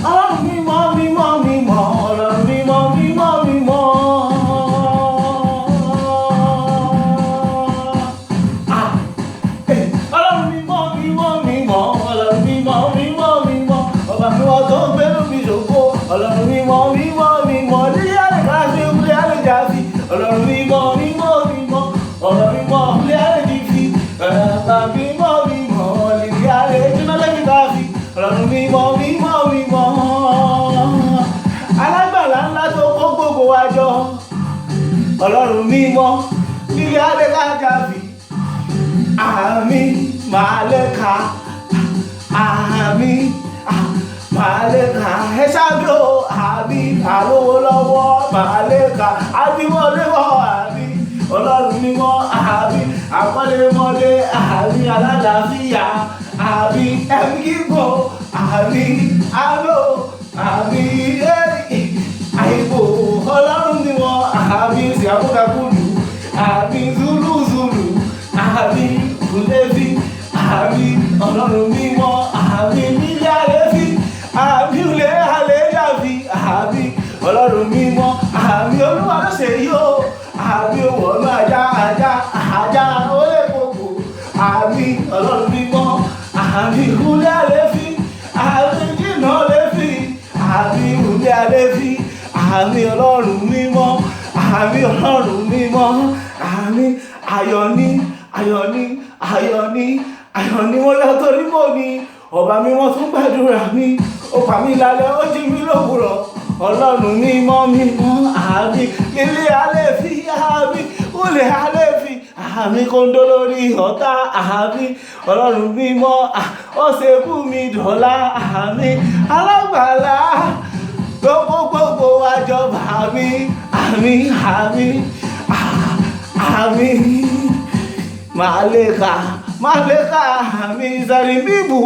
ọlọ́run mímọ́ mímọ́ mímọ́ ọlọ́run mímọ́ mímọ́ mímọ́. ọlọ́run mímọ́ mímọ́ mímọ́ ọlọ́run mímọ́ mímọ́ mímọ́ ọba mímọ́ tó ń gbé lómi ṣògo ọlọ́run mímọ́ mímọ́ mímọ́ lílé àlejò àti ìwúlé àlejò àti ọlọ́run mímọ́ mímọ́ mímọ́ ọ̀rọ̀ mímọ́ ìwúlé àlejò fi ọ̀rọ̀ mímọ́ mímọ́ lílé àlejò náà lẹ́yìn bá fi ọlọ́run mímọ́ mímọ́ mímọ́ alágbàlá ńlá tó kó gbogbo wa jọ ọlọ́run mímọ́ lílé àlejò àjàfi àmì màálẹ́ka àmì màálẹ́ka ẹ ṣáájú àmì àlówó lọ́wọ́ màálẹ́ka àbíwọ́léwọ́ àmì ọlọ́run mímọ́ àmì àkọ́lémọ́lé àmì alálàáfíà àmì ẹ̀mí kíkọ́ àmì àlọ́ àmì àìbò ọlọ́run mímọ́ àmì ìsìnkúdàkúdù àmì zúlúzúlù àmì kùlẹ́bí àmì ọlọ́run mímọ́ àmì nílé àlẹ́fí àmì ilé àlẹ́dàbí àmì ọlọ́run mímọ́ àmì olúwa ló ṣe yóò àmì òwòrán ajá olè gbogbo àmì ọlọ́run mímọ́ àmì ilé àlẹ́fí àmì jìnnà àlẹ́fí àmì ilé àlẹ́fí àmì ọlọ́run mímọ́ àmì ọlọ́run mímọ́ àmì ayọ̀ní wọ́n yá torí mọ́ ni ọba mímọ́ tún gbàdúrà mi ó pa mí lálẹ́ ó jí mi lówùrọ̀ ọlọ́run mímọ́ mímọ́ àmì ilé àlẹ́fí àmì olè àlẹ́fí àmì kóńdó lórí ọ̀tá àmì ọlọ́run mímọ́ ó ṣe kú mi dọ̀la àmì alágbàlá gbogbo àjọba àmì màálẹ́ka àmì ìsàrìbíbù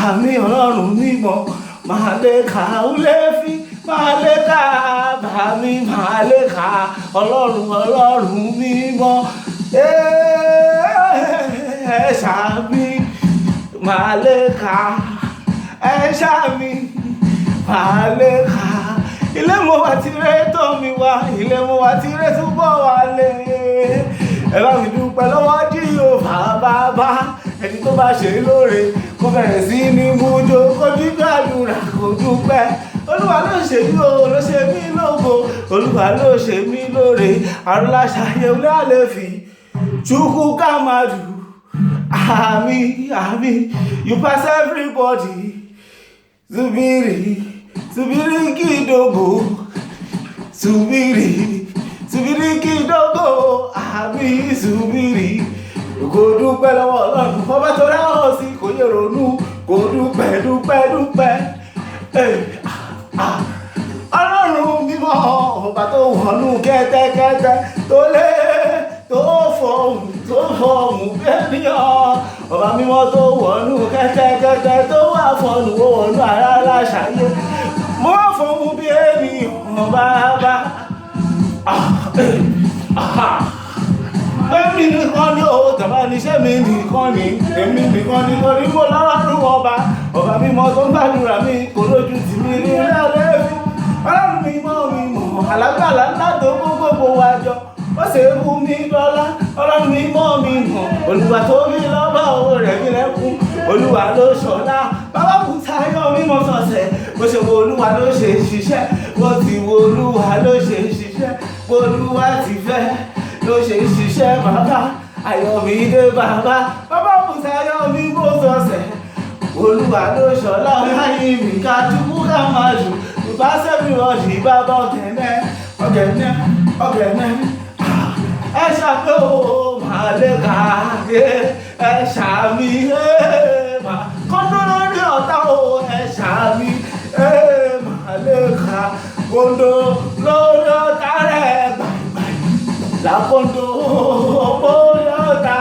àmì ọlọ́run mímọ́ màálẹ́ka ulẹ́fí màálẹ́ka àmì màálẹ́ka ọlọ́run mímọ́ ẹ̀ṣàmì màálẹ́ka ẹ̀ṣàmì màálẹ́ka ilé mo wà tí rẹ́ tọ́ mi wá ilé mo wà tí rẹ́ túbọ̀ wà lé ẹ bá mi dúpẹ́ lọ́wọ́ Jèhófà bàbá ẹni tó bá ṣe lóore kó bẹ̀rẹ̀ sí ní mújó kó dígbàdúrà kó dúpẹ́ olúwa ló ṣe mí o ló ṣe mí lógo olúwa ló ṣe mí lóore arúláṣayé olé àlẹ́fì chukwu kamadu àmì you pass everybody zubiri kidogo zubiri kidogo àmì zubiri kò dúpẹ́ lọ́wọ́ ọlọ́run ọba tó ráhùn sí kò yẹ ronú kò dúpẹ́ ọlọ́run mímọ́ ọba tó wọnú kẹ́tẹ́kẹ́tẹ́ tó lé tó fọ̀hún bẹ́ẹ̀nìyàn ọba mímọ́ tó wọnú kẹ́tẹ́kẹ́tẹ́ tó wà fọ̀nù wọnú ara láṣàyé mo wá fọ̀hún bí ènìyàn bàbá èmi nìkan ni ó tàbá níṣẹ́ mi nìkan ni èmi nìkan ni torí mo lọ́rùn ọba mímọ́ tó ń gbàdúrà mi kò lójú tì mí ní ilé ọlọ́run mímọ́ alágbàlá ńlá tó gbogbo wa jọ ó ṣe é fún mi lọ́lá ọlọ́run mímọ́ olúwa tó rí lọ́ba owó rẹ̀ mi lẹ́kún olúwa ló ṣọlá bàbá kù táyọ̀ mímọ́ sọ̀sẹ̀ bó ṣe wo olúwa ló ṣe ṣiṣẹ́ bó ti wo olúwa ló ṣe ṣiṣẹ́ bó olúwa ti fẹ́ ló ṣe ṣiṣẹ́ bàbá ayọ̀mídé bàbá kù táyọ̀ mímọ́ sọ̀sẹ̀ olúwa ló ṣọlá ọ̀háyí mi ká túbú ká máa jù ìbáṣẹ́bí ọ̀dì bàbá ọ̀gẹ̀nẹ́ ẹ ṣàpẹ́ o màálẹ́ka ẹ ṣàmì kọ́ńdọ́ lórí ọ̀tá o ẹ ṣàmì màálẹ́ka kọ́ńdọ́ lórí ọ̀tá rẹ̀ gbàgbàgbà làkọ́ńdọ́ lórí ọ̀tá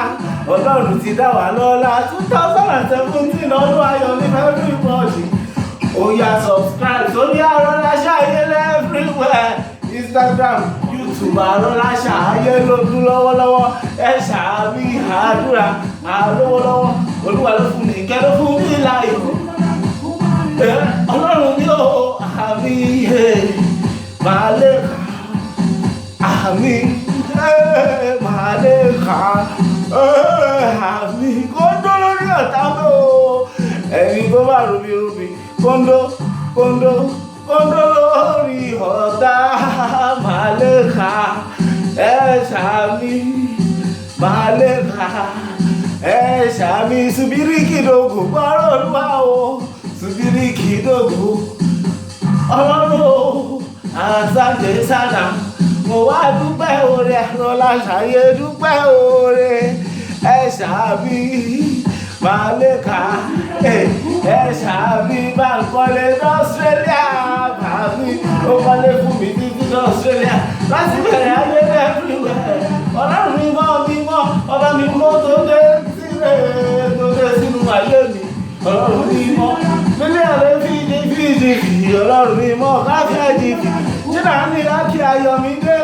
ọlọ́run ti dá wà lọ́la 2017 ọdún ayọ̀ ní everybody ó yá subscribe sórí Arọ́láṣayé everywhere Instagram YouTube Arọ́láṣayé lójú lọ́wọ́lọ́wọ́ ẹ ṣàmì àdúrà lọ́wọ́lọ́wọ́ olúwa ló fún mi kẹ́ ló fún mi láyọ̀ ọlọ́run ní o ẹni tó bá rubí kóńdó kóńdó kóńdó lórí ọ̀tá máa lè ka ẹ̀ṣà mi máa lè ka ẹ̀ṣà mi subiri kìdógò gbọ́rọ̀ olúwa o subiri kìdógò ọlọ́run o àṣàjẹ sàdà mo wá dúpẹ́ oore àrọ́lá ṣàyè dúpẹ́ oore ẹ̀ṣà mi máa lè ka ẹ̀ṣà mi máa ń kọ́lé ní Australia bàbí ó kọ́lé fún mi títí ní Australia láti bẹ̀rẹ̀ ayé everywhere ọlọ́run mímọ́ ọba mi mọ́ tó dé sínú ayé mi ọlọ́run mímọ́ nílé ọ̀rẹ́ fídífídí ọlọ́run mímọ́ káfíà jìbì jìnnà ní láti ayọ̀ mi dé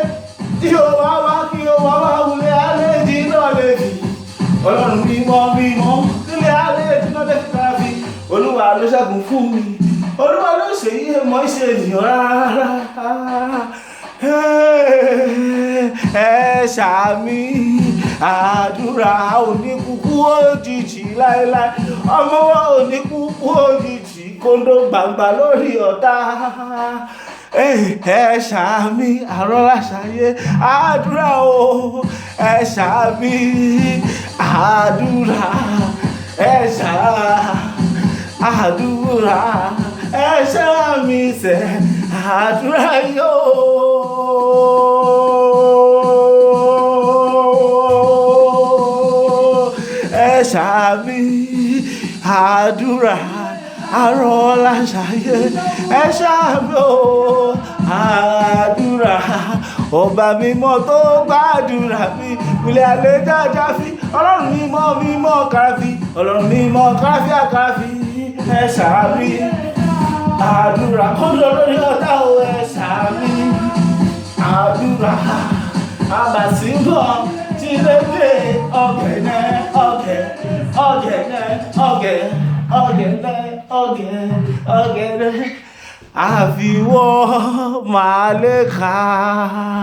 tí ó wá kí ó wá wulẹ̀ alẹ́ jìnnà lè fi ọlọ́run mímọ́ nílé alẹ́ jìnnà lè fi káfí olúwa ló ṣẹ́gun fún mi olúwa ló ṣe yí mọ́ ṣe ènìyàn rárá ẹ̀ṣà mi àdúrà oníkúkú òjijì láéláé ọmọ wa oníkúkú òjijì kóńdó gbàngbà lórí ọ̀tá ẹ̀ṣà mi àrọ́lá ṣayé àdúrà o ẹ̀ṣà mi àdúrà ẹ̀ṣà àdúrà ẹ̀ṣà mi ṣe àdúrà yóò. Ẹ̀ṣà mi àdúrà àrọ́lá ṣayé ẹ̀ṣà mi o àdúrà ọba mímọ́ tó gbàdúrà mi ilẹ̀ alẹ́ jájá fi ọlọ́run mímọ́ káfí ọlọ́run mímọ́ káfí àkáfí ẹ̀ṣà mi àdúrà kọ́ńdọ̀ lórí ọ̀tá o ẹ̀ṣà mi àdúrà àbàsíbọ̀ Chileke ọ̀gẹ̀dẹ̀ àfiwọ́ máa lè ka.